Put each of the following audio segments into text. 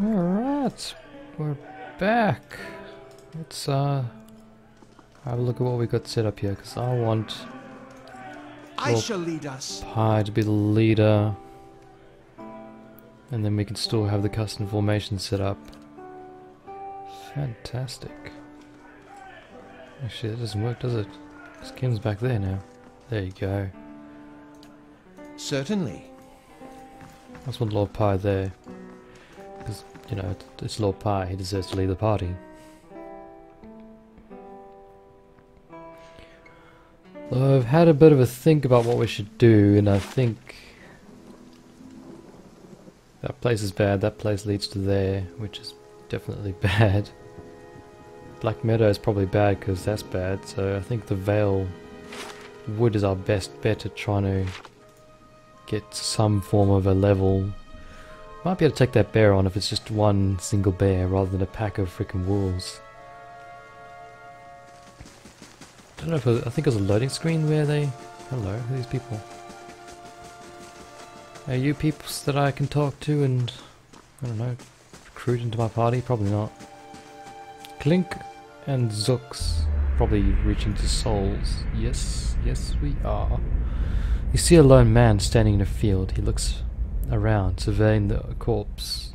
Alright, we're back. Let's have a look at what we got set up here, because I want I shall lead us. Pi to be the leader, and then we can still have the custom formation set up. Fantastic. Actually, that doesn't work, does it? Kim's back there now. There you go. Certainly. I just want Lord Pi there. Because, you know, it's Lord Pi, he deserves to lead the party. So I've had a bit of a think about what we should do, and I think that place is bad, that place leads to there, which is definitely bad. Black Meadow is probably bad because that's bad, so I think the Vale Wood is our best bet at trying to get some form of a level. Might be able to take that bear on if it's just one single bear rather than a pack of freaking wolves. I don't know if I think it was a loading screen where they... Hello, who are these people? Are you peeps that I can talk to and, I don't know, recruit into my party? Probably not. Clink and Zooks probably reaching to souls. Yes, yes we are. You see a lone man standing in a field. He looks around, surveying the crops.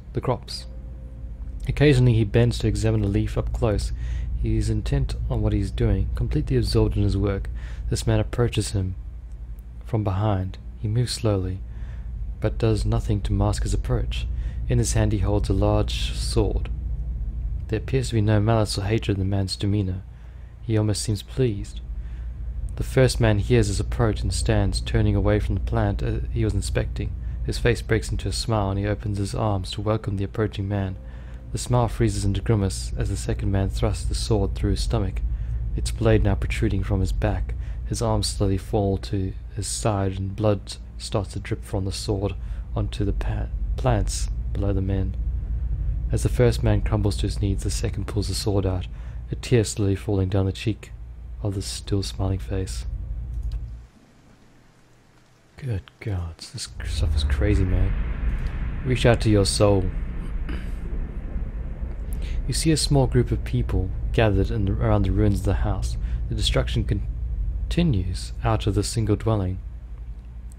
Occasionally he bends to examine a leaf up close. He is intent on what he is doing, completely absorbed in his work. This man approaches him from behind. He moves slowly, but does nothing to mask his approach. In his hand he holds a large sword. There appears to be no malice or hatred in the man's demeanor. He almost seems pleased. The first man hears his approach and stands, turning away from the plant he was inspecting. His face breaks into a smile and he opens his arms to welcome the approaching man. The smile freezes into grimace as the second man thrusts the sword through his stomach, its blade now protruding from his back. His arms slowly fall to his side and blood starts to drip from the sword onto the plants below the men. As the first man crumbles to his knees, the second pulls the sword out, a tear slowly falling down the cheek of the still smiling face. Good God, this stuff is crazy, man. Reach out to your soul. You see a small group of people gathered around the ruins of the house. The destruction continues out of the single dwelling.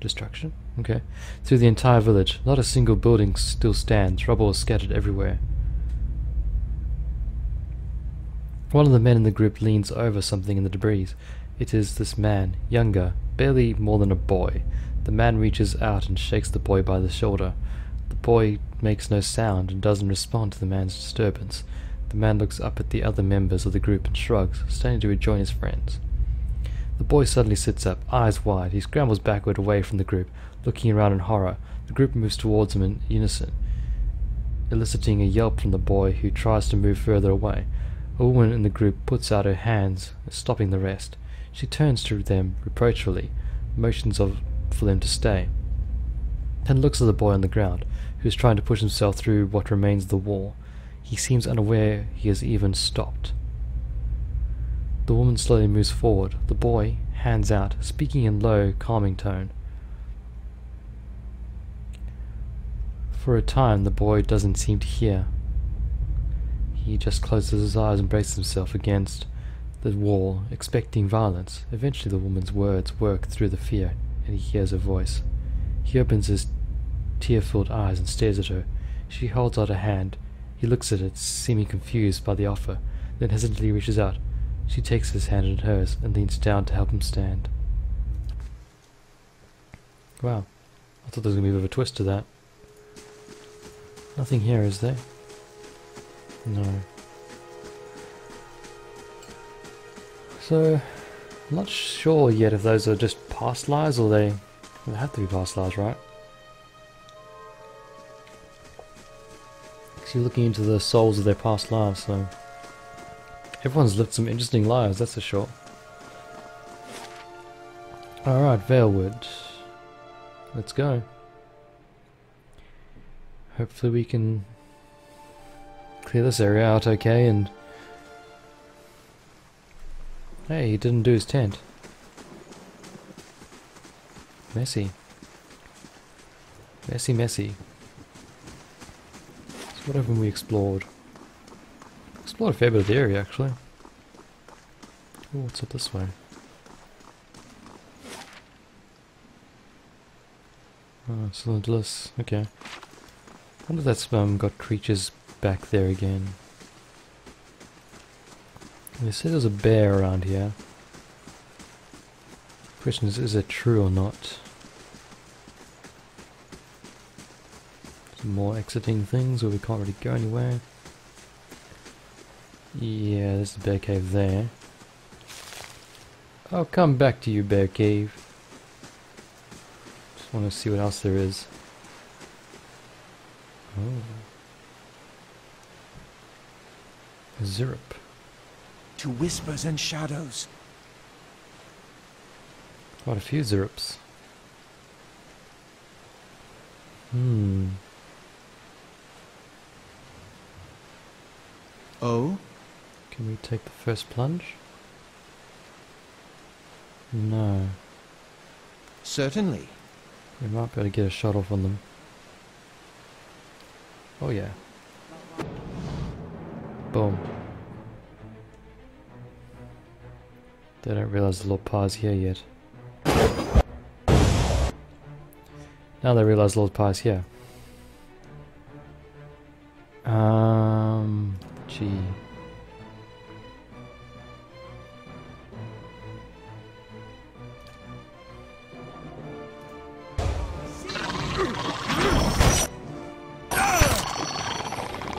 Destruction? Okay. Through the entire village. Not a single building still stands. Rubble is scattered everywhere. One of the men in the group leans over something in the debris. It is this man, younger, barely more than a boy. The man reaches out and shakes the boy by the shoulder. The boy makes no sound and doesn't respond to the man's disturbance. The man looks up at the other members of the group and shrugs, standing to rejoin his friends. The boy suddenly sits up, eyes wide. He scrambles backward away from the group, looking around in horror. The group moves towards him in unison, eliciting a yelp from the boy, who tries to move further away. A woman in the group puts out her hands, stopping the rest. She turns to them reproachfully, motions for them to stay, then looks at the boy on the ground, who is trying to push himself through what remains of the wall. He seems unaware he has even stopped. The woman slowly moves forward. The boy, hands out, speaking in low, calming tone. For a time the boy doesn't seem to hear. He just closes his eyes and braces himself against the wall, expecting violence. Eventually the woman's words work through the fear, and he hears her voice. He opens his tear-filled eyes and stares at her. She holds out a hand. He looks at it, seeming confused by the offer, then hesitantly reaches out. She takes his hand in hers and leans down to help him stand. Wow, I thought there was going to be a bit of a twist to that. Nothing here, is there? No. So, I'm not sure yet if those are just past lives or they have to be past lives, right? You're looking into the souls of their past lives, so everyone's lived some interesting lives, that's for sure. Alright, Valewood. Let's go. Hopefully we can clear this area out okay, and hey, he didn't do his tent. Messy. Messy, messy. What haven't we explored? Explored a fair bit of the area, actually. Oh, what's up this way? Oh, cylinderless. Okay. I wonder if that's got creatures back there again. They said there's a bear around here. Question is it true or not? Some more exiting things where we can't really go anywhere. Yeah, there's the bear cave there. I'll come back to you, bear cave. Just want to see what else there is. Oh. A Zirp. To whispers and shadows. Quite a few Zirps. Oh? Can we take the first plunge? No. Certainly. We might be able to get a shot off on them. Oh yeah. Boom. They don't realize the little pa's here yet. Now they realize the little pa's here. Gee.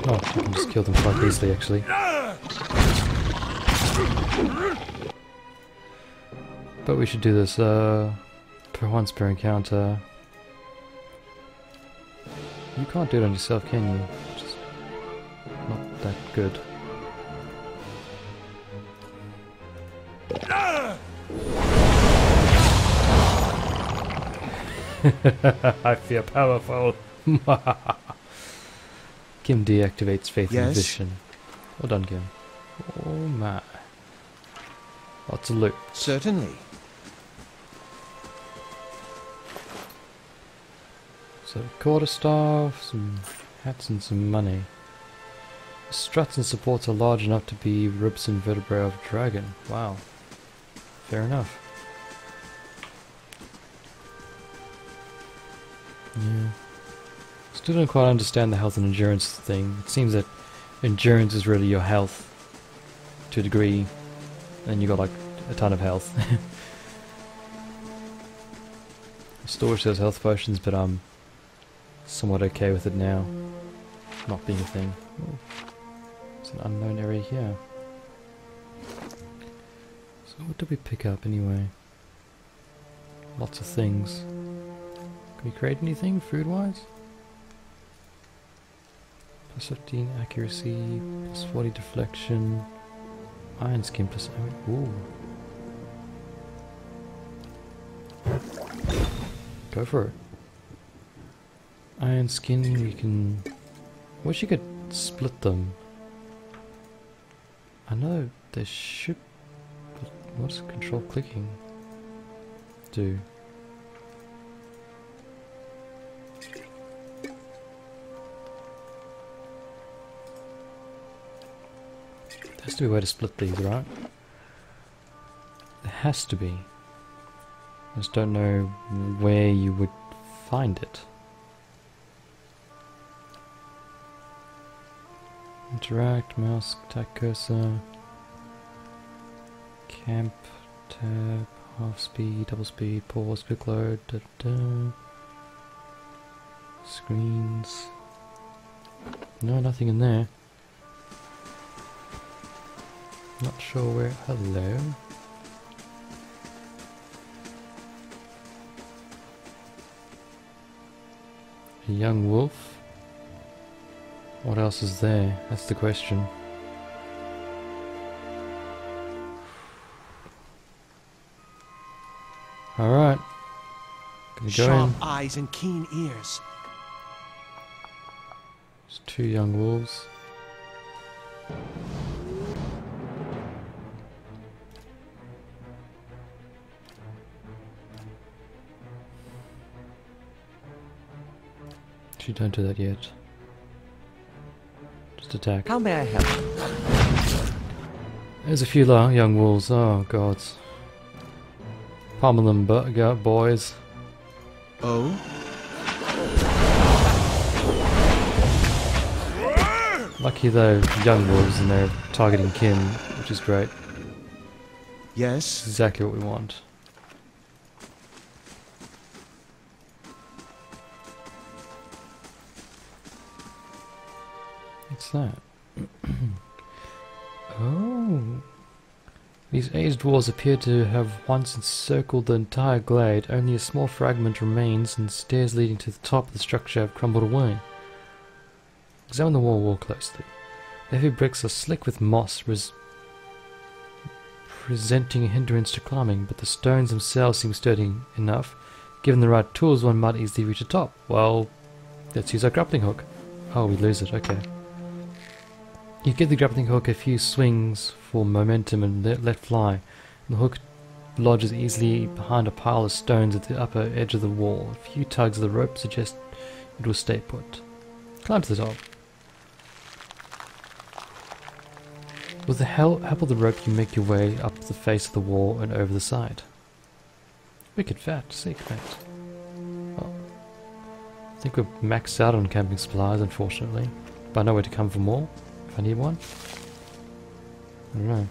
Oh, I can just kill them quite easily, actually. But we should do this, once per encounter. You can't do it on yourself, can you? Just not that good. I feel powerful. Kim deactivates faith and vision. Well done, Kim. Oh my. Lots of loot. Certainly. So, quarterstaff, some hats and some money. The struts and supports are large enough to be ribs and vertebrae of a dragon. Wow. Fair enough. Yeah. Still don't quite understand the health and endurance thing. It seems that endurance is really your health to a degree, and you got like a ton of health. Storage those health potions, but I'm somewhat okay with it now, not being a thing. Oh, it's an unknown area here. So what did we pick up anyway? Lots of things. Can we create anything food-wise? Plus 15 accuracy, plus 40 deflection, iron skin plus... Ooh. Go for it. Iron skin, we can... Wish you could split them. I know there should... What does control clicking do? There has to be a way to split these, right? There has to be. I just don't know where you would find it. Interact, mouse, attack cursor, camp, tab, half speed, double speed, pause, quick load, screens. No, nothing in there. Not sure where. Hello. A young wolf. What else is there? That's the question. Alright. Gonna go Sharp in. eyes and keen ears. There's 2 young wolves. Actually, don't do that yet. Just attack. How may I help? There's a few young wolves. Oh, gods. Pummel them, boys. Oh? Lucky though, young wolves and they're targeting kin, which is great. Yes? Exactly what we want. What's that? Oh. These aged walls appear to have once encircled the entire glade. Only a small fragment remains and stairs leading to the top of the structure have crumbled away. Examine the wall closely. The heavy bricks are slick with moss, presenting a hindrance to climbing, but the stones themselves seem sturdy enough. Given the right tools, one might easily reach the top. Well, let's use our grappling hook. Oh, we lose it, okay. You give the grappling hook a few swings for momentum and let fly. The hook lodges easily behind a pile of stones at the upper edge of the wall. A few tugs of the rope suggest it will stay put. Climb to the top. With the help of the rope you make your way up the face of the wall and over the side. Wicked fat, sick fat. Well, I think we're maxed out on camping supplies, unfortunately. But I know where to come for more, if I need one. I don't know.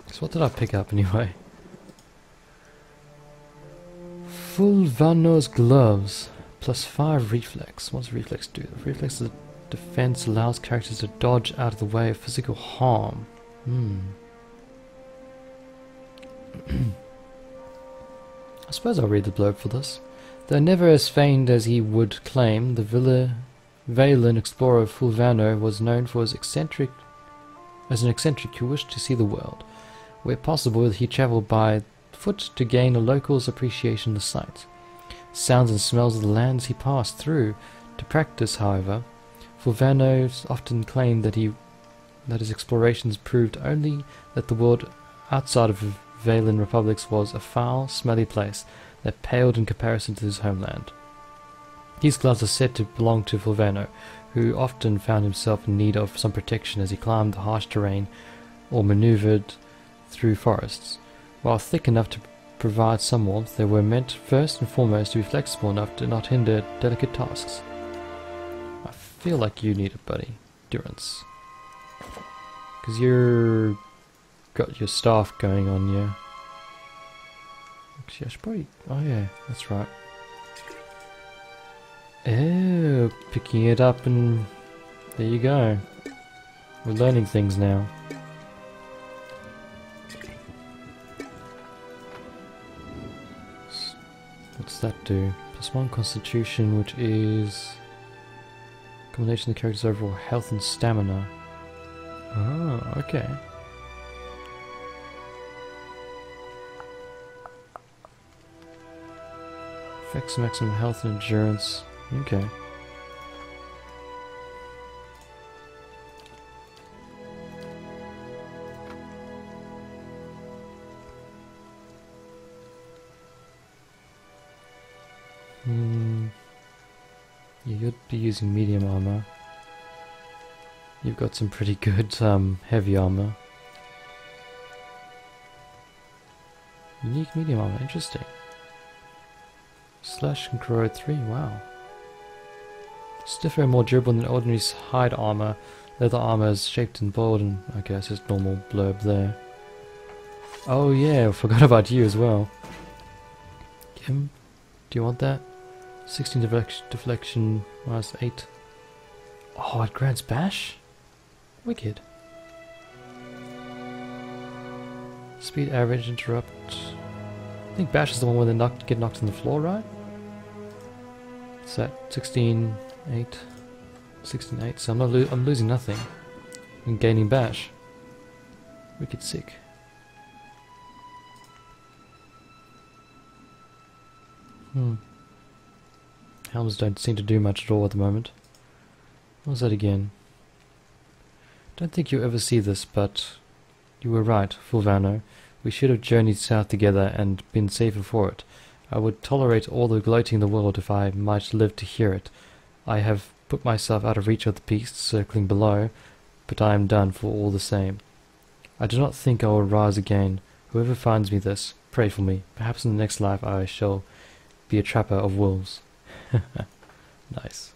So what did I pick up anyway? Full Vanno's gloves. Plus 5 reflex. What does reflex do? Reflex is defense, allows characters to dodge out of the way of physical harm. I suppose I'll read the blurb for this. Though never as feigned as he would claim, the Valen explorer Fulvano was known for his an eccentric who wished to see the world. Where possible, he travelled by foot to gain a local's appreciation of the sights, sounds and smells of the lands he passed through. To practice, however, Fulvano often claimed that his explorations proved only that the world outside of Valen republics was a foul, smelly place that paled in comparison to his homeland. These gloves are said to belong to Fulvano, who often found himself in need of some protection as he climbed the harsh terrain or maneuvered through forests. While thick enough to provide some warmth, they were meant first and foremost to be flexible enough to not hinder delicate tasks. I feel like you need it, buddy. Durance. Because you're got your staff going on you. Actually, I should probably... Oh yeah, that's right. Oh, picking it up and... There you go. We're learning things now. What's that do? +1 constitution, which is... combination of the character's overall health and stamina. Oh, okay. Affects maximum health and endurance. Okay. Yeah, you'd be using medium armor. You've got some pretty good heavy armor. Unique medium armor, interesting. Slash and corrode 3, wow. Stiffer and more durable than ordinary hide armor. Leather armor is shaped and bold, and I guess just normal blurb there. Oh yeah, I forgot about you as well. Kim, do you want that? 16 deflection, minus 8. Oh, it grants bash? Wicked. Speed average, interrupt. I think bash is the one where they get knocked on the floor, right? It's at 16, 8. 16, 8, so I'm losing nothing. I'm gaining bash. Wicked sick. Helms don't seem to do much at all at the moment. What was that again? Don't think you'll ever see this, but you were right, Fulvano. We should have journeyed south together and been safer for it. I would tolerate all the gloating in the world if I might live to hear it. I have put myself out of reach of the beasts circling below, but I am done for all the same. I do not think I will rise again. Whoever finds me this, pray for me. Perhaps in the next life I shall be a trapper of wolves. Nice.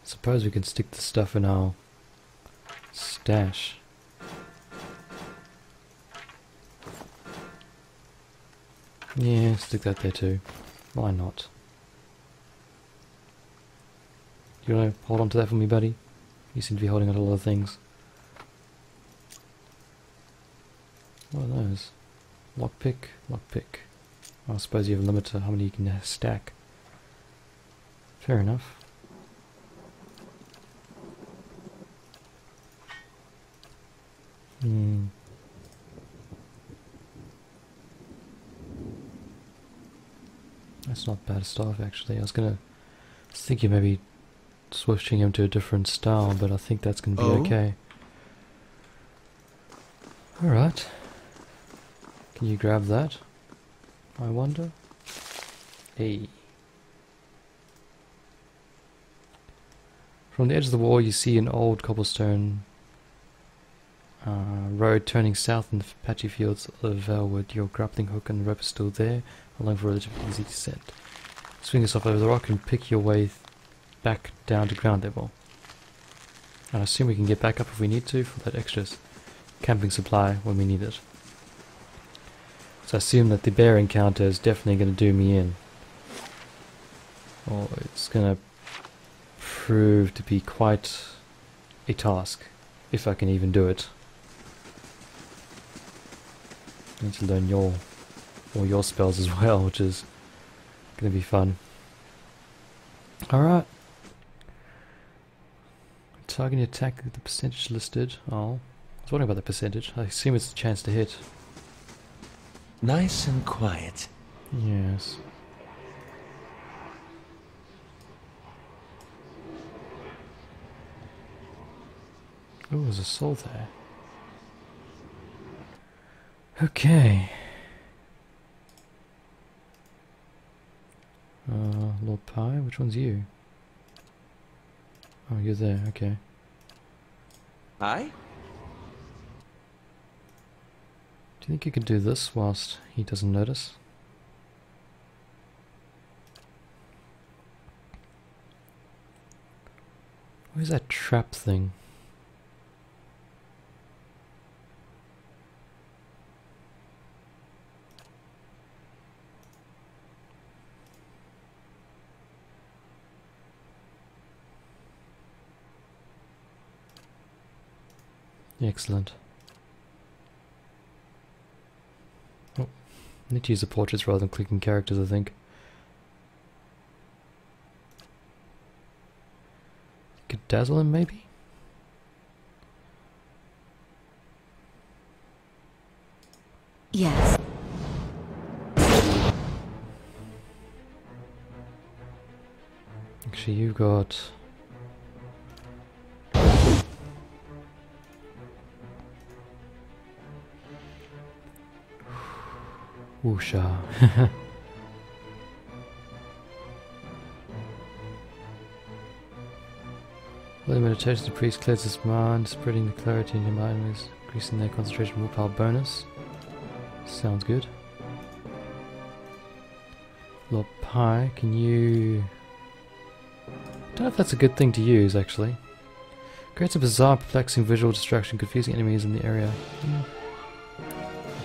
Suppose we can stick the stuff in our stash. Yeah, stick that there too. Why not? You wanna hold on to that for me, buddy? You seem to be holding on to a lot of things. What are those? Lockpick, lockpick. I suppose you have a limit to how many you can stack. Fair enough. That's not bad stuff actually. I was thinking maybe switching him to a different style, but I think that's gonna be okay. Alright. Can you grab that? I wonder? Hey. From the edge of the wall you see an old cobblestone road turning south in the patchy fields of Velwood. Your grappling hook and rope are still there, allowing for a relatively easy descent. Swing yourself over the rock and pick your way back down to ground level. I assume we can get back up if we need to for that extra camping supply when we need it. So I assume that the bear encounter is definitely going to do me in. Or it's going to prove to be quite a task, if I can even do it. I need to learn all your spells as well, which is going to be fun. Alright. Targeting attack, the percentage listed. Oh, I was wondering about the percentage. I assume it's a chance to hit. Nice and quiet. Yes. Oh, there's a soul there. Okay. Lord Pie, which one's you? Oh, you're there, okay. Aye? Do you think you could do this whilst he doesn't notice? Where's that trap thing? Excellent. Oh, I need to use the portraits rather than clicking characters, I think. Could dazzle him, maybe? Yes. Actually, you've got... Woosha. While the meditation, the priest clears his mind, spreading the clarity in your mind with increasing their concentration willpower bonus. Sounds good. Lord Pie, can you... I don't know if that's a good thing to use, actually. Creates a bizarre, perplexing visual distraction, confusing enemies in the area.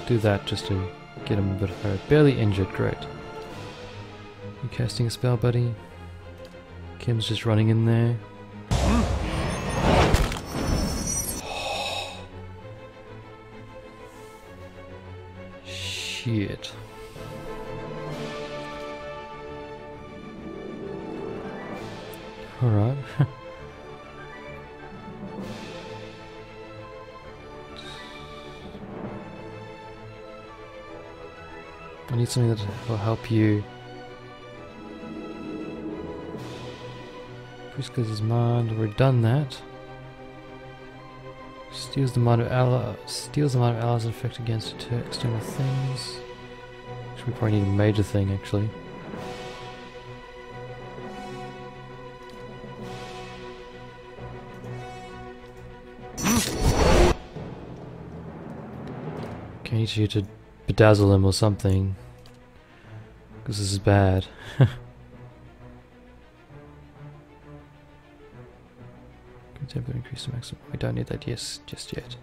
Do that just to get him a bit hurt. Barely injured, great. You casting a spell, buddy? Kim's just running in there. Shit. Alright. I need something that will help you. Priest clears his mind. We've done that. Steals the mind of allies and effect against external things. Which we probably need a major thing actually. Okay, I need you to bedazzle him or something. Because this is bad. Temper increase the maximum. We don't need that just yet.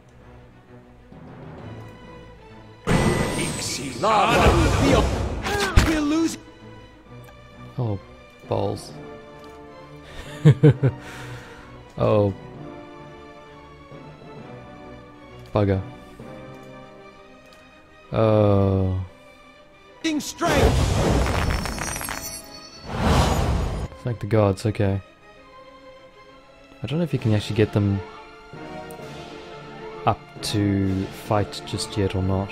We're losing. Oh, balls. Oh. Bugger. Oh. Strength. Thank the gods, okay. I don't know if you can actually get them up to fight just yet or not.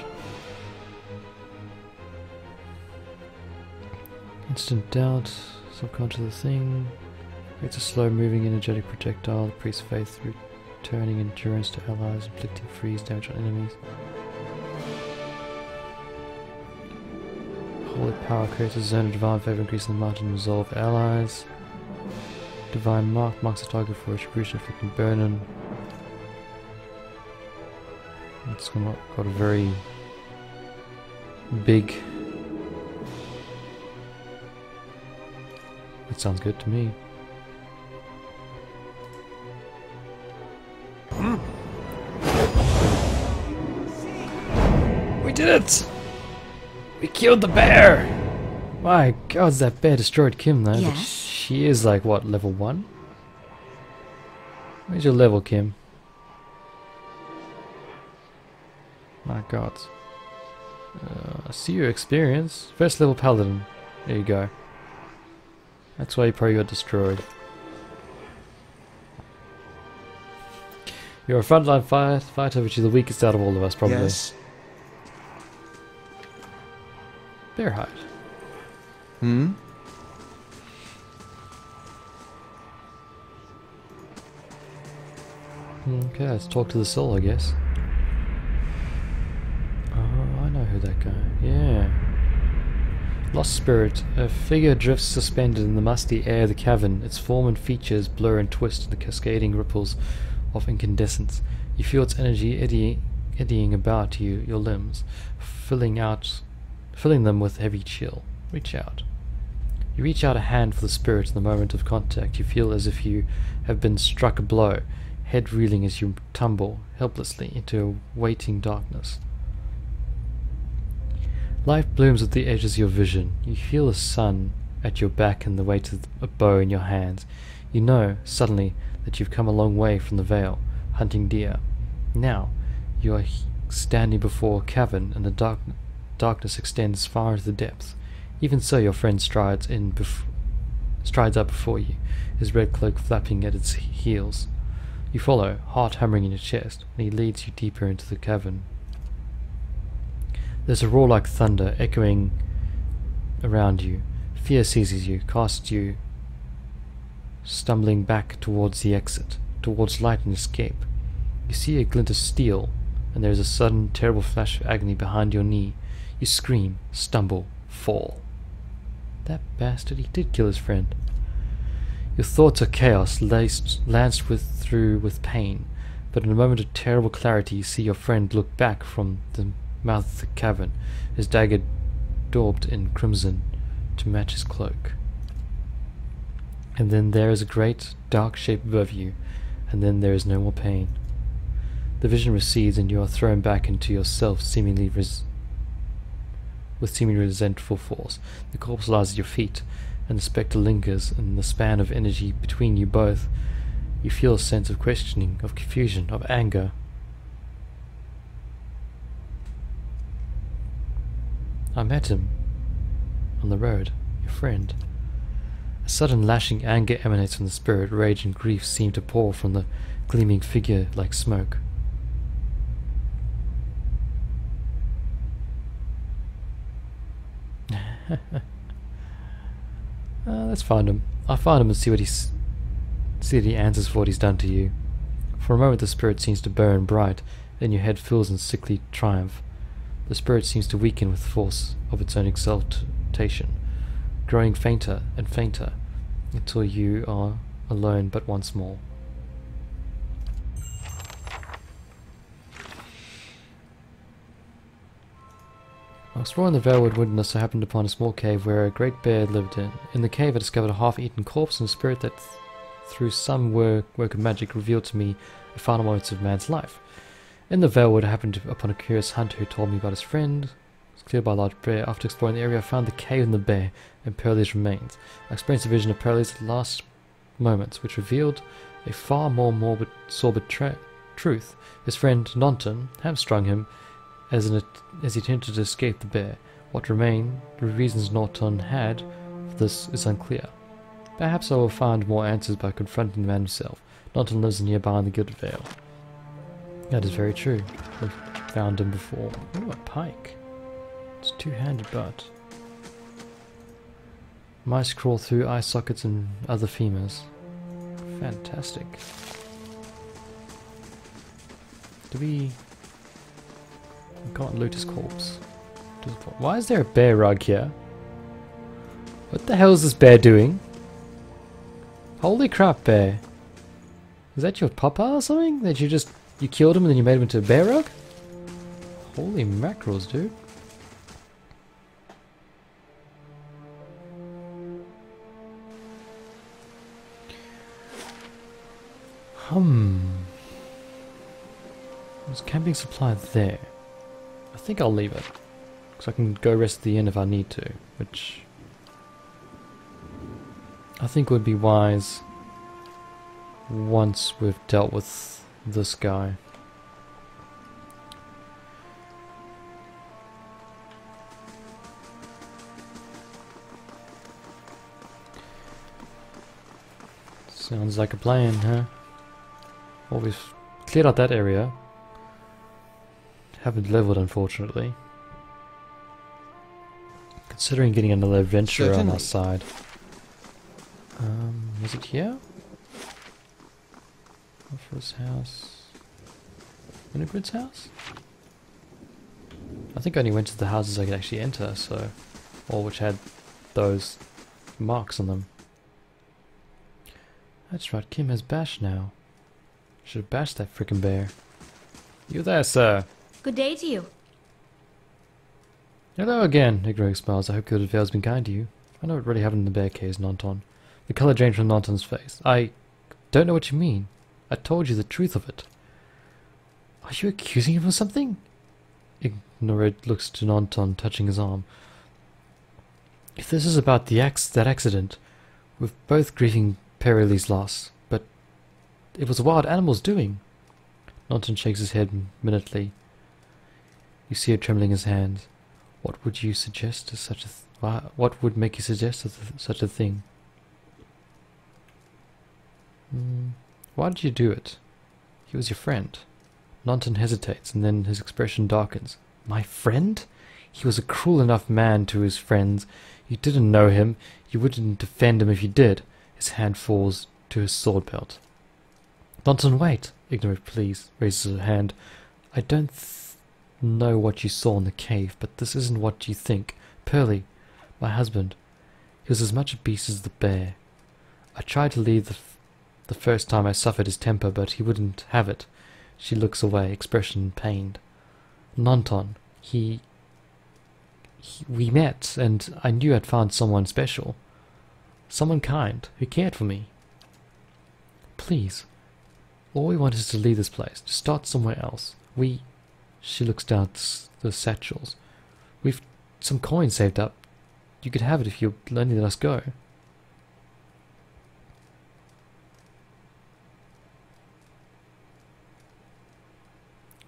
Instant doubt, subconscious thing. Creates a slow moving energetic projectile. The priest's faith returning endurance to allies, inflicting freeze damage on enemies. Holy power creates a zone of divine favor, increasing the margin to resolve allies. Divine mark marks the target for retribution, inflicting burn-in. It's got a very big. That sounds good to me. We did it! We killed the bear! My god, that bear destroyed Kim though. But she is like, what, level 1? Where's your level, Kim? My god. I see your experience. First level paladin. There you go. That's why you probably got destroyed. You're a frontline fighter, which is the weakest out of all of us, probably. Yes. Bear hide. Hmm? Okay, let's talk to the soul, I guess. Oh, I know who that guy. Yeah. Lost spirit. A figure drifts suspended in the musty air of the cavern. Its form and features blur and twist in the cascading ripples of incandescence. You feel its energy eddying about your limbs, filling them with heavy chill. Reach out. You reach out a hand for the spirit in the moment of contact. You feel as if you have been struck a blow, head reeling as you tumble helplessly into a waiting darkness. Life blooms at the edges of your vision. You feel the sun at your back and the weight of a bow in your hands. You know, suddenly, that you've come a long way from the vale, hunting deer. Now, you are standing before a cavern, and the darkness extends far into the depths. Even so, your friend strides up before you, his red cloak flapping at its heels. You follow, heart hammering in your chest, and he leads you deeper into the cavern. There's a roar like thunder echoing around you. Fear seizes you, casts you stumbling back towards the exit, towards light and escape. You see a glint of steel, and there is a sudden, terrible flash of agony behind your knee. You scream, stumble, fall. That bastard, he did kill his friend. Your thoughts are chaos, lanced through with pain, but in a moment of terrible clarity you see your friend look back from the mouth of the cavern, his dagger daubed in crimson to match his cloak. And then there is a great, dark shape above you, and then there is no more pain. The vision recedes and you are thrown back into yourself, seemingly with seemingly resentful force. The corpse lies at your feet, and the spectre lingers in the span of energy between you both. You feel a sense of questioning, of confusion, of anger. I met him on the road, your friend. A sudden lashing anger emanates from the spirit. Rage and grief seem to pour from the gleaming figure like smoke. Let's find him. I'll find him and see what he answers for what he's done to you. For a moment the spirit seems to burn bright, then your head fills in sickly triumph. The spirit seems to weaken with the force of its own exaltation, growing fainter and fainter, until you are alone but once more. Exploring the Valewood wilderness, I happened upon a small cave where a great bear lived in. In the cave I discovered a half-eaten corpse and a spirit that, through some work of magic, revealed to me the final moments of man's life. In the Valewood I happened upon a curious hunter who told me about his friend. It was cleared by a large bear. After exploring the area I found the cave and the bear and Pearlie's remains. I experienced a vision of Pearlie's last moments, which revealed a far more morbid, sordid truth. His friend Nonton hamstrung him as he attempted to escape the bear. What reasons Norton had for this is unclear. Perhaps I will find more answers by confronting the man himself. Norton lives nearby in the Gilded Vale. That is very true. We've found him before. Ooh, a pike. It's a two-handed butt. Mice crawl through eye sockets and other femurs. Fantastic. We can't loot his corpse. Why is there a bear rug here? What the hell is this bear doing? Holy crap, bear. Is that your papa or something? That you killed him and then you made him into a bear rug? Holy mackerels, dude. There's camping supply there. I think I'll leave it. Because I can go rest at the inn if I need to. Which I think would be wise once we've dealt with this guy. Sounds like a plan, huh? Well, we've cleared out that area. Haven't leveled, unfortunately. Considering getting another adventurer on our side. Was it here? Offer's house. Winifred's house? I think I only went to the houses I could actually enter, so... or which had those marks on them. That's right, Kim has bashed now. Should have bashed that frickin' bear. You there, sir? Good day to you. Hello again, Ignorant smiles. I hope Gilded Vale's been kind to you. I know what really happened in the bear caves, Nonton. The colour changed from Nonton's face. I don't know what you mean. I told you the truth of it. Are you accusing him of something? Ignorant looks to Nonton, touching his arm. If this is about that accident, we're both grieving Perilie's loss, but it was a wild animal's doing. Nonton shakes his head minutely. You see it trembling his hands. What would you suggest to such a what would make you suggest such a thing? Why did you do it? He was your friend. Nonton hesitates, and then his expression darkens. My friend? He was a cruel enough man to his friends. You didn't know him. You wouldn't defend him if you did. His hand falls to his sword belt. Nonton, wait! Ignorant, please, raises her hand. I don't know what you saw in the cave, but this isn't what you think. Pearlie, my husband, he was as much a beast as the bear. I tried to leave the first time I suffered his temper, but he wouldn't have it. She looks away, expression pained. Nonton, we met, and I knew I'd found someone special. Someone kind, who cared for me. Please, all we want is to leave this place, to start somewhere else. She looks down at the satchels. We've some coins saved up. You could have it if you'll only let us go.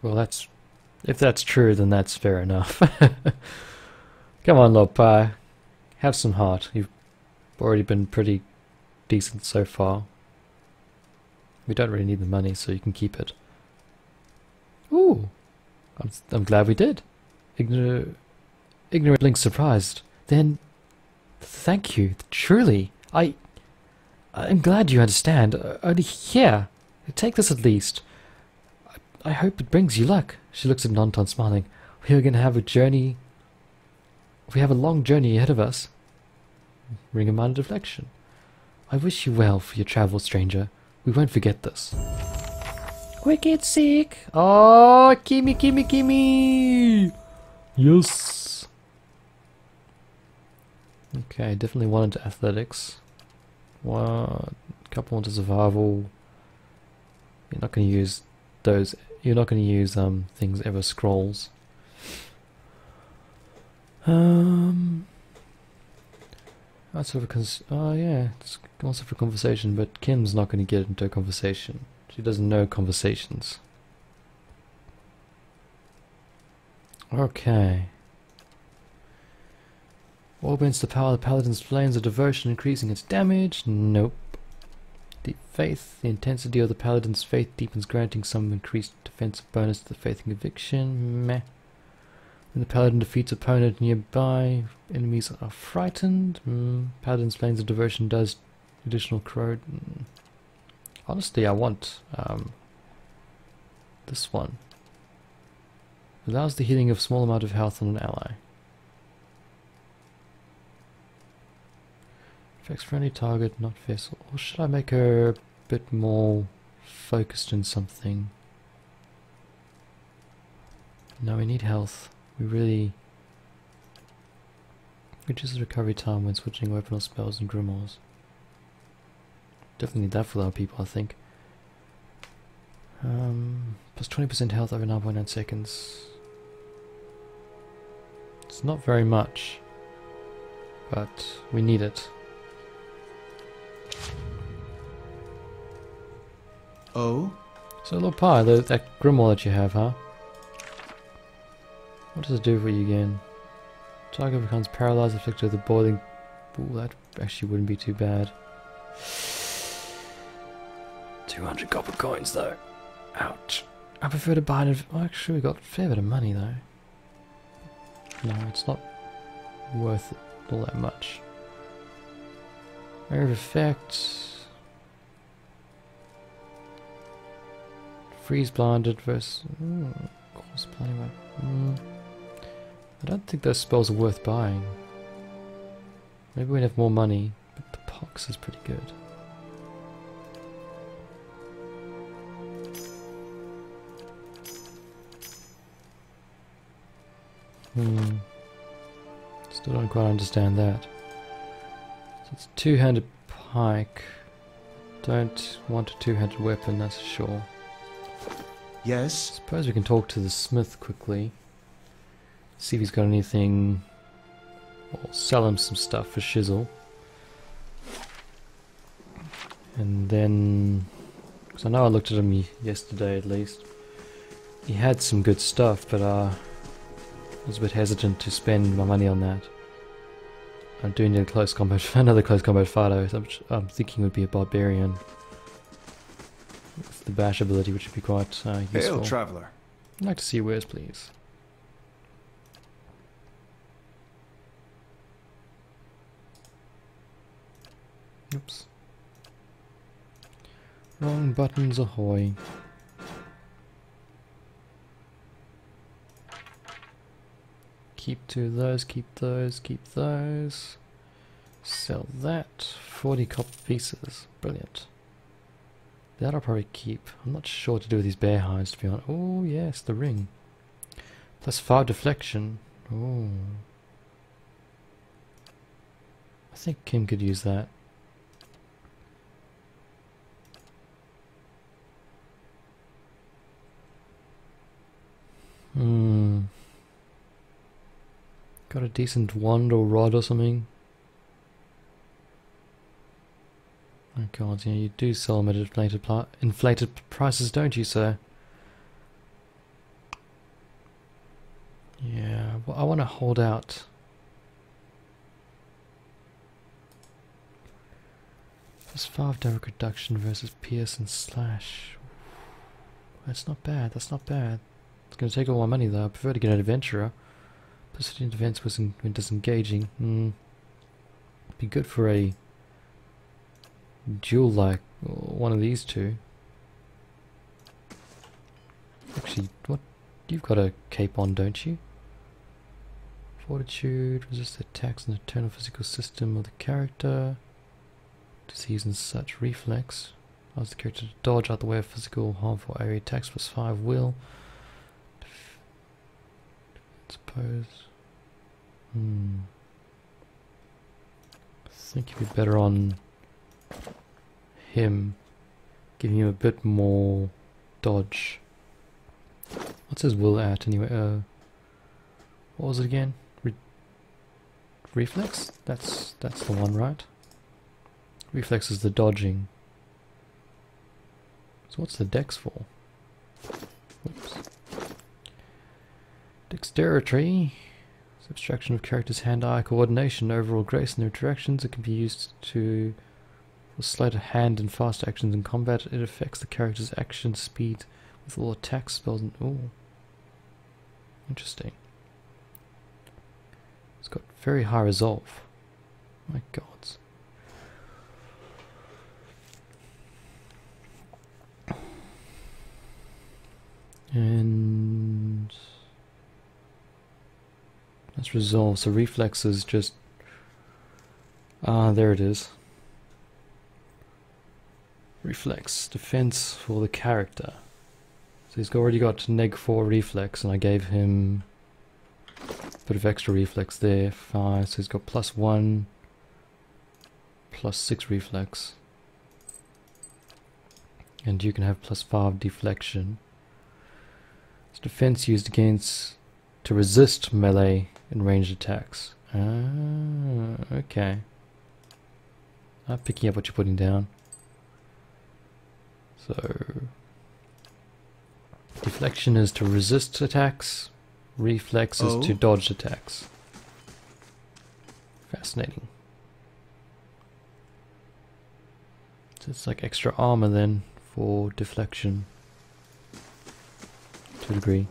Well, if that's true, then that's fair enough. Come on, little pie. Have some heart. You've already been pretty decent so far. We don't really need the money, so you can keep it. Ooh! I'm glad we did. Ignorant blinks surprised. Then, thank you. Truly. I'm glad you understand. Only here. Take this at least. I hope it brings you luck. She looks at Nonton, smiling. We are going to have a journey. We have a long journey ahead of us. Ring of Mind Deflection. I wish you well for your travel, stranger. We won't forget this. Wicked sick. Oh, gimme. Yes. Okay, definitely one into athletics. One, couple into survival. You're not going to use those. You're not going to use things ever scrolls. That's sort of oh yeah, it's also for conversation, but Kim's not going to get into a conversation. She doesn't know conversations. Okay. Augments the power of the paladin's flames of devotion, increasing its damage. Nope. Deep faith. The intensity of the paladin's faith deepens, granting some increased defensive bonus to the faith and conviction. Meh. When the paladin defeats opponent nearby, enemies are frightened. Paladin's flames of devotion does additional corrode. Honestly, I want this one. Allows the healing of small amount of health on an ally. Affects friendly target, not vessel. Or should I make her a bit more focused in something? No, we need health. We really... reduces recovery time when switching weapon or spells and grimoires. Definitely need that for our people, I think. Plus 20% health over 9.9 seconds. It's not very much, but we need it. Oh? So Lord Pie, that grimoire that you have, huh? What does it do for you again? Target becomes paralyzed, afflicted with the boiling... Ooh, that actually wouldn't be too bad. 200 copper coins though. Ouch. I prefer to buy it... Well, actually we got a fair bit of money though. No, it's not worth it all that much. Area of effect... Freeze blinded versus... course blinding. I don't think those spells are worth buying. Maybe we'd have more money, but the pox is pretty good. Still don't quite understand that. So it's a two-handed pike. Don't want a two-handed weapon, that's for sure. Yes? Suppose we can talk to the smith quickly. See if he's got anything. Or sell him some stuff for shizzle. And then... because I know I looked at him yesterday at least. He had some good stuff, but I was a bit hesitant to spend my money on that. I do need a close combat, another close combat fighter, which I'm thinking would be a barbarian. With the bash ability, which would be quite useful. Hail, traveler. I'd like to see your wares, please. Oops. Wrong buttons, ahoy. Keep two of those, keep those, keep those. Sell that. 40 copper pieces. Brilliant. That I'll probably keep. I'm not sure what to do with these bear hides, to be honest. Oh, yes, the ring. Plus 5 deflection. Oh. I think Kim could use that. Got a decent wand or rod or something? Oh god, yeah, you do sell them at inflated prices, don't you, sir? Yeah, well, I want to hold out. Plus 5 direct reduction versus pierce and slash. That's not bad, that's not bad. It's going to take all my money though. I prefer to get an adventurer. Plus 15 defense when disengaging. Be good for a duel like one of these two. Actually, what? You've got a cape on, don't you? Fortitude, resist attacks and internal physical system of the character. Disease and such. Reflex. Allows the character to dodge out the way of physical harmful area attacks. Plus 5 will. Suppose. think you'd be better on him, giving him a bit more dodge. What's his will at anyway? What was it again? Reflex? That's the one, right? Reflex is the dodging. So what's the dex for? Oops. Dexterity. Subtraction of character's hand-eye coordination, overall grace in their interactions. It can be used to for sleight of hand and fast actions in combat. It affects the character's action speed with all attacks, spells, and ooh, interesting. It's got very high resolve. My gods. And that's resolve. So reflex is just there it is. Reflex defense for the character. So he's already got -4 reflex, and I gave him a bit of extra reflex there. 5. So he's got +1, +6 reflex, and you can have +5 deflection. It's defense used against to resist melee and ranged attacks. Ah, okay. I'm picking up what you're putting down. So deflection is to resist attacks, reflex is to dodge attacks. Fascinating. So it's like extra armor then for deflection. To a degree.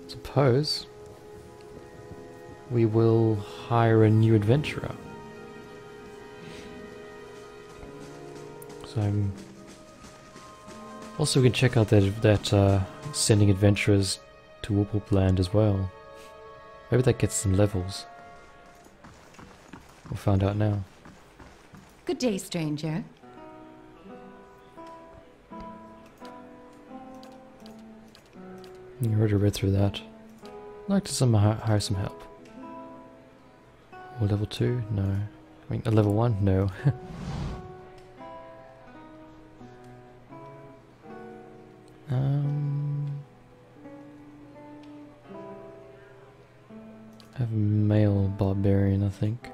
Suppose we will hire a new adventurer. So also we can check out that sending adventurers to Whoop Land as well. Maybe that gets some levels. We'll find out now. Good day, stranger. You already read through that. I'd like to hire some help. Or level 2? No. I mean, level 1? No. I have a male barbarian, I think.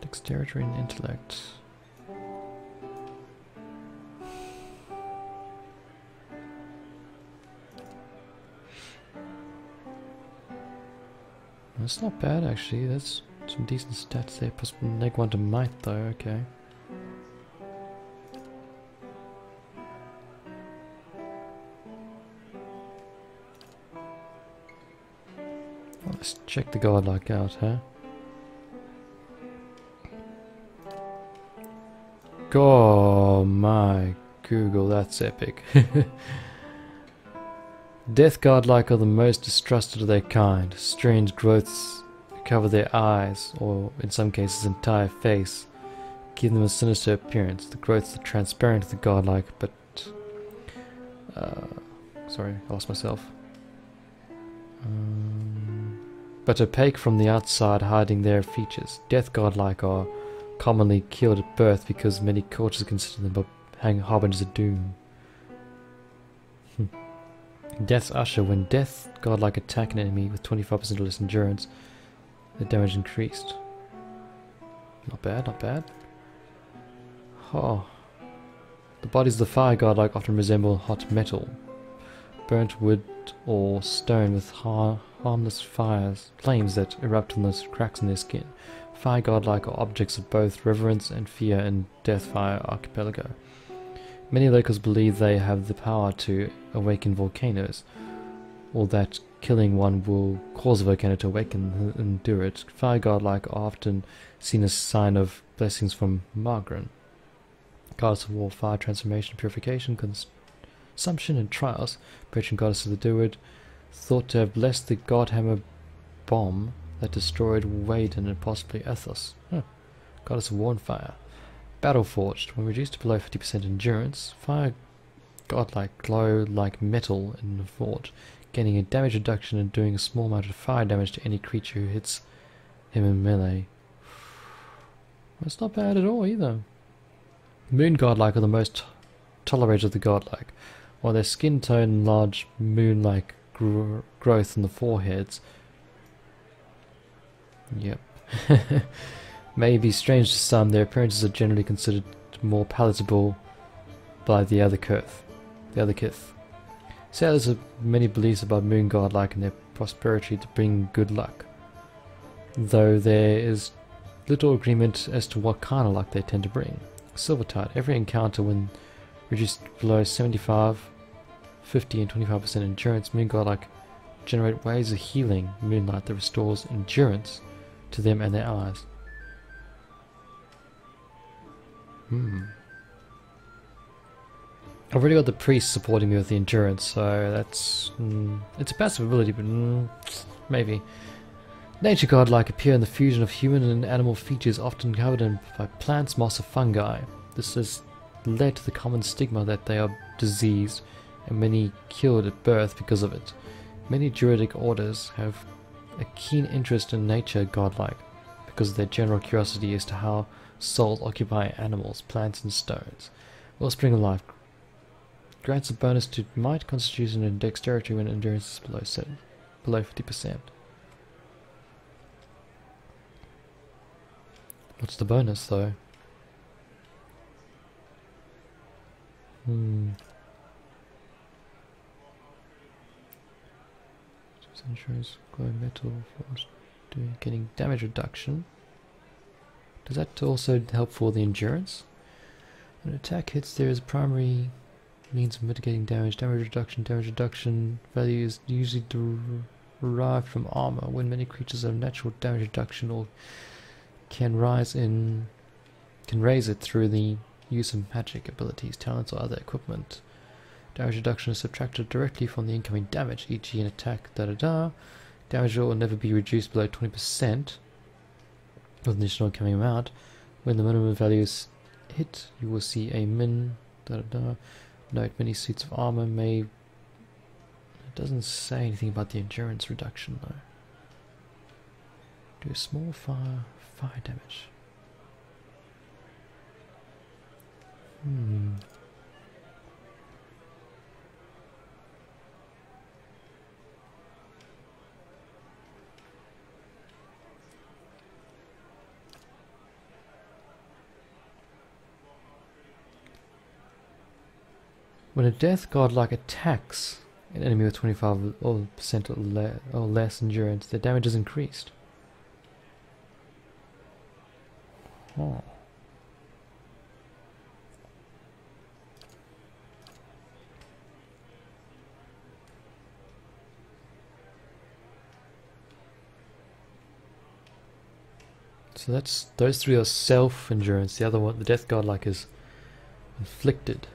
Dexterity and intellect. That's not bad actually, that's some decent stats there, plus -1 to might though, okay. Well, let's check the godlike out, huh? Oh my Google, that's epic. Death godlike are the most distrusted of their kind. Strange growths cover their eyes, or in some cases entire face, give them a sinister appearance. The growths are transparent to the godlike, but sorry, I lost myself. But opaque from the outside, hiding their features. Death godlike are commonly killed at birth because many cultures consider them harbingers of doom. Death's Usher. When death godlike attack an enemy with 25% or less endurance, the damage increased. Not bad, not bad. Oh. The bodies of the fire godlike often resemble hot metal. Burnt wood or stone with harmless flames that erupt on the cracks in their skin. Fire godlike are objects of both reverence and fear in Deathfire Archipelago. Many locals believe they have the power to awaken volcanoes, or that killing one will cause a volcano to awaken and endure it. Fire godlike are often seen as a sign of blessings from Margren, goddess of war, fire, transformation, purification, consumption, and trials. Patron goddess of the Druid, thought to have blessed the Godhammer bomb that destroyed Waden and possibly Ethos. Goddess of war and fire. Battleforged. When reduced to below 50% endurance, fire godlike glow like metal in the forge, gaining a damage reduction and doing a small amount of fire damage to any creature who hits him in melee. That's not bad at all either. Moon godlike are the most tolerated of the godlike, while their skin tone and large moon-like growth on the foreheads, yep, may be strange to some, their appearances are generally considered more palatable by the other kith. Sailors have many beliefs about moon godlike and their prosperity to bring good luck, though there is little agreement as to what kind of luck they tend to bring. Silvertide, every encounter when reduced below 75, 50 and 25% endurance, moon godlike generate waves of healing moonlight that restores endurance to them and their allies. I've already got the priest supporting me with the endurance, so that's it's a passive ability, but maybe. Nature godlike appear in the fusion of human and animal features, often covered in by plants, moss, or fungi. This has led to the common stigma that they are diseased, and many killed at birth because of it. Many druidic orders have a keen interest in nature godlike, because of their general curiosity as to how souls occupy animals, plants, and stones. Wellspring of life grants a bonus to might, constitution, and dexterity when endurance is below 50%. What's the bonus though? Insurance, glow metal, force, getting damage reduction. Does that also help for the endurance? When an attack hits, there is a primary means of mitigating damage. Damage reduction value is usually derived from armor. When many creatures have natural damage reduction or can raise it through the use of magic abilities, talents, or other equipment. Damage reduction is subtracted directly from the incoming damage, e.g. an attack Damage will never be reduced below 20% of the additional incoming amount. When the minimum value is hit, you will see a Note, many suits of armor may... It doesn't say anything about the endurance reduction though. Do a small fire damage. When a death godlike attacks an enemy with 25% or less endurance, their damage is increased. Oh. So that's those three are self-endurance. The other one, the death godlike, is inflicted.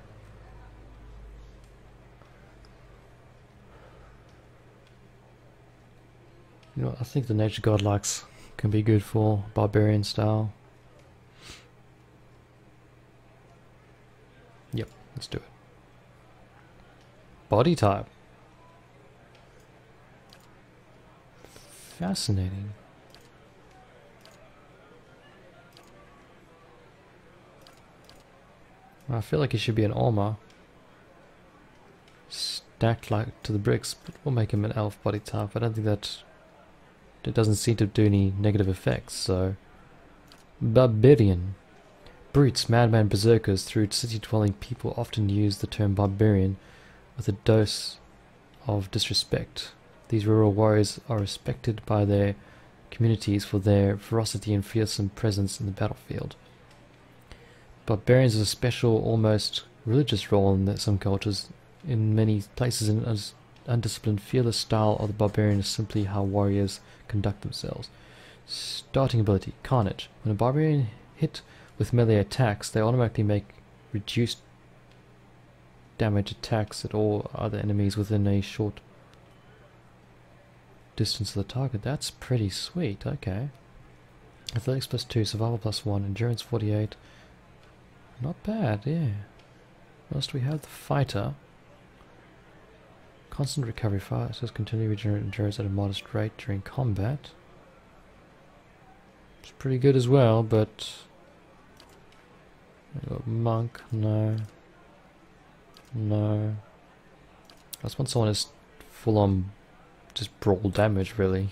You know, I think the nature godlikes can be good for barbarian style. Yep, let's do it. Body type. Fascinating. I feel like he should be an armor. Stacked like to the bricks, but we'll make him an elf body type. I don't think that... It doesn't seem to do any negative effects, so... Barbarian. Brutes, madman, berserkers, through city-dwelling people often use the term barbarian with a dose of disrespect. These rural warriors are respected by their communities for their ferocity and fearsome presence in the battlefield. Barbarians have a special, almost religious role in some cultures. In many places, an undisciplined, fearless style of the barbarian is simply how warriors conduct themselves. Starting ability, Carnage. When a barbarian hit with melee attacks, they automatically make reduced damage attacks at all other enemies within a short distance of the target. That's pretty sweet, okay. Athletics +2, survival +1, endurance 48. Not bad, yeah. Whilst we have the fighter, Constant recovery fire, says continue regenerate endurance at a modest rate during combat. It's pretty good as well, but monk, no. No. I just want someone who's full on just brawl damage, really.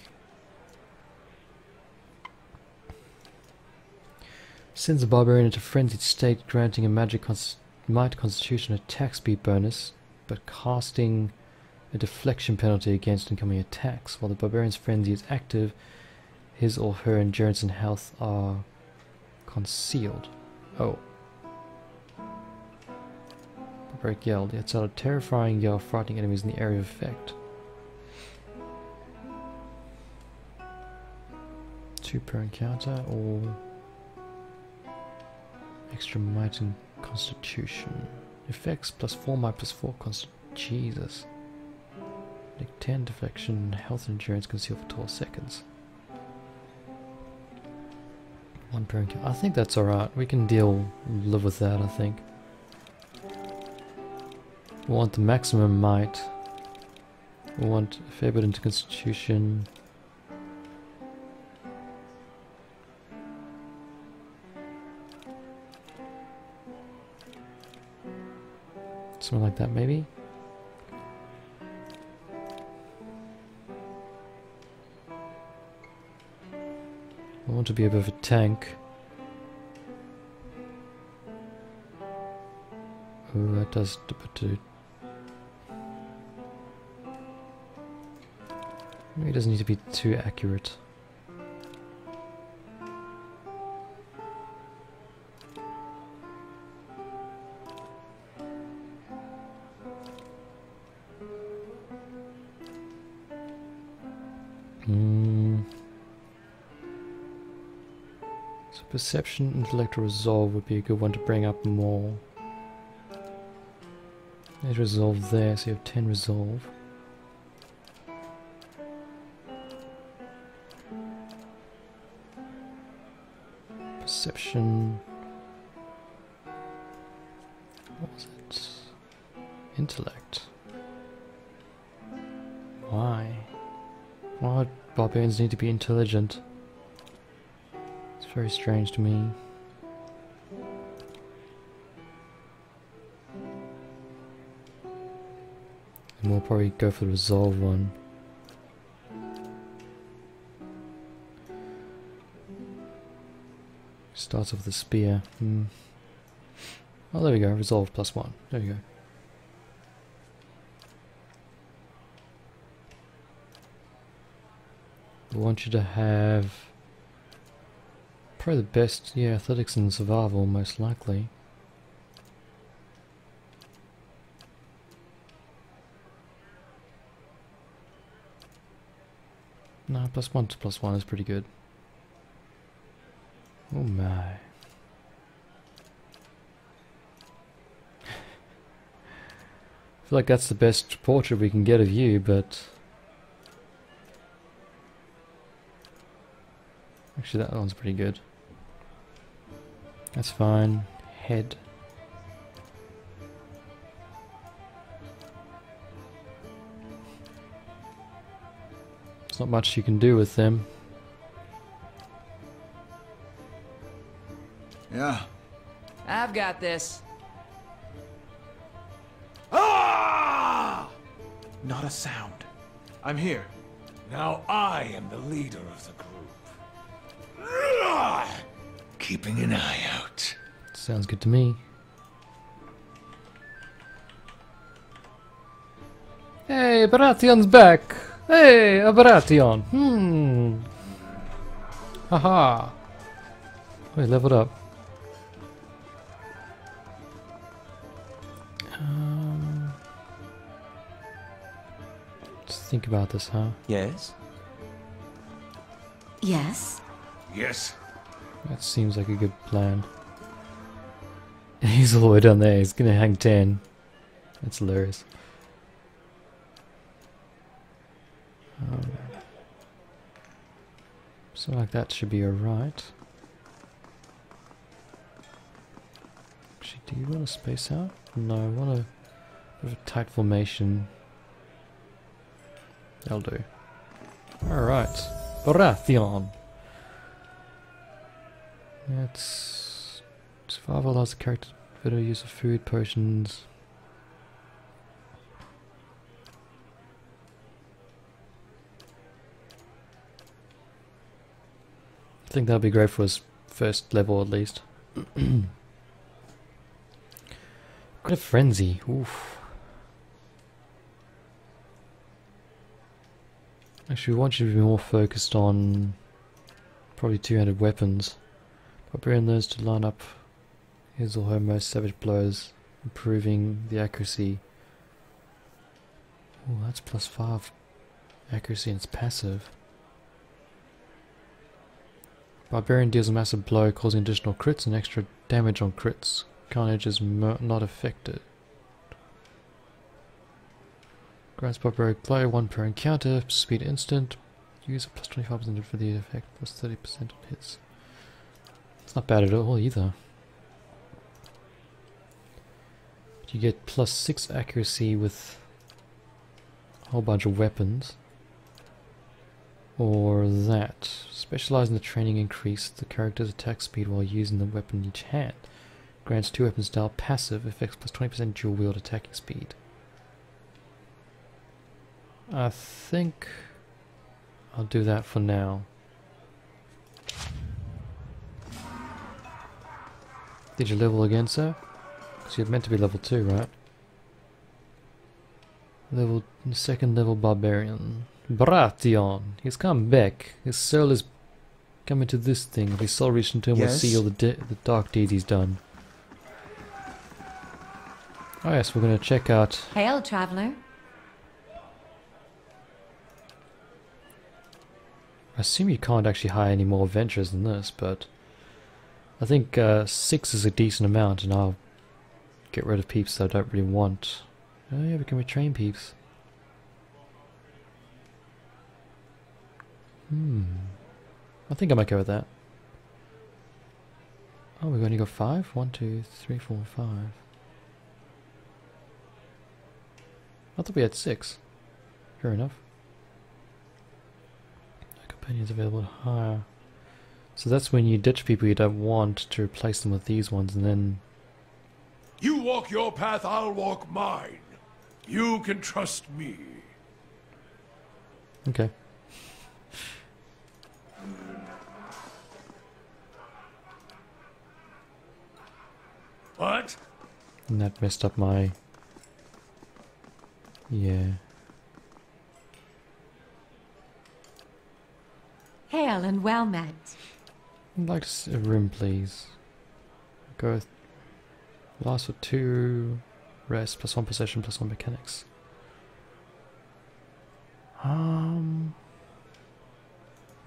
Sends a barbarian into frenzied state, granting a magic might constitution attack speed bonus, but casting a deflection penalty against incoming attacks. While the barbarian's frenzy is active, his or her endurance and health are concealed. Oh. Barbaric yell. It's out a terrifying yell, frightening enemies in the area of effect. 2 per encounter, or extra might and constitution. Effects +4 might +4 Jesus. Like 10 deflection, health and endurance concealed for 12 seconds. 1 per encounter. I think that's alright. We can live with that, I think. We want the maximum might. We want a fair bit into constitution. Something like that, maybe? I want to be a bit of a tank. Oh, that does do. Maybe it doesn't need to be too accurate. So perception, intellect, or resolve would be a good one to bring up more. There's resolve there, so you have 10 resolve. Perception. What was it? Intellect. Why? Why would barbarians need to be intelligent? It's very strange to me. And we'll probably go for the resolve one. Starts off with the spear. Oh, there we go. Resolve +1. There we go. I want you to have probably the best, yeah, athletics and survival, most likely. No, +1 to +1 is pretty good. Oh my. I feel like that's the best portrait we can get of you, but actually that one's pretty good. That's fine. Head. There's not much you can do with them. Yeah. I've got this. Ah! Not a sound. I'm here. Now I am the leader of the group. Keeping an eye out. Sounds good to me. Hey, Baratheon's back! Hey, a Baratheon! Haha! Oh, he leveled up. Let's think about this, huh? Yes? Yes? Yes. That seems like a good plan. He's all the way down there, he's gonna hang 10. That's hilarious. Something like that should be alright. Actually, do you want to space out? No, I want a bit of a tight formation. That'll do. Alright. Baratheon. That's... Survival allows the character to better use of food, potions. I think that'll be great for his first level at least. Got a frenzy. Oof. Actually, we want you to be more focused on probably two-handed weapons. Barbarian learns to line up his or her most savage blows, improving the accuracy. Oh, that's +5 accuracy and it's passive. Barbarian deals a massive blow, causing additional crits and extra damage on crits. Carnage is not affected. Grants barbaric blow, 1 per encounter, speed instant. Use a +25% for the effect, +30% on hits. It's not bad at all either. You get +6 accuracy with a whole bunch of weapons. Or that. Specialize in the training increase the character's attack speed while using the weapon in each hand. Grants 2 weapon style passive, effects +20% dual wield attacking speed. I think I'll do that for now. Did you level again, sir? Because you're meant to be level 2, right? Second level barbarian. Baratheon. He's come back. His soul is coming to this thing. If his soul reached into him, we'll see all the dark deeds he's done. Oh yes, we're going to check out... Hail, traveler. I assume you can't actually hire any more adventurers than this, but... I think 6 is a decent amount, and I'll get rid of peeps that I don't really want. Oh yeah, we can retrain peeps. I think I might go with that. Oh, we've only got 5? 1, 2, 3, 4, 5. I thought we had 6. Fair enough. No companions available to hire. So that's when you ditch people you don't want to replace them with these ones, and then... You walk your path, I'll walk mine. You can trust me. Okay. What? And that messed up my... Yeah. Hail and well met. I'd like to see a room, please. Go with... Last for 2... Rest, +1 possession, +1 mechanics. If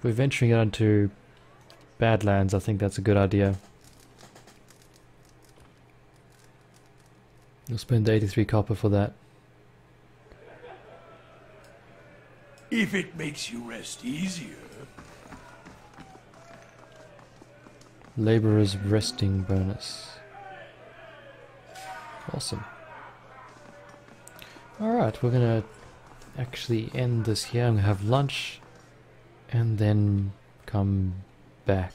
we're venturing out into Badlands, I think that's a good idea. You'll spend 83 copper for that. If it makes you rest easier. Laborer's resting bonus. Awesome. Alright, we're gonna actually end this here. I'm gonna have lunch and then come back.